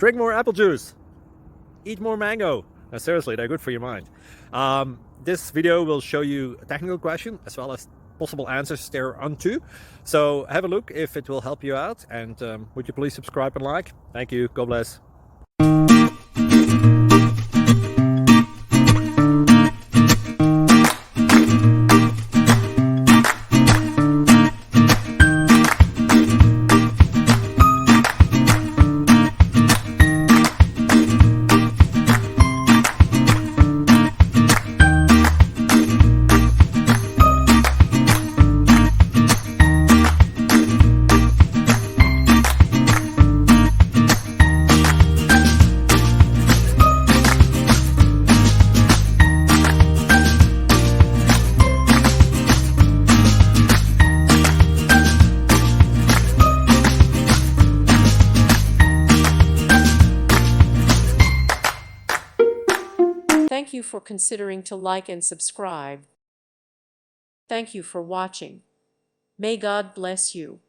Drink more apple juice. Eat more mango. No, seriously, they're good for your mind. This video will show you a technical question as well as possible answers thereunto. So have a look if it will help you out, and would you please subscribe and like? Thank you. God bless. Thank you for considering to like and subscribe. Thank you for watching. May God bless you.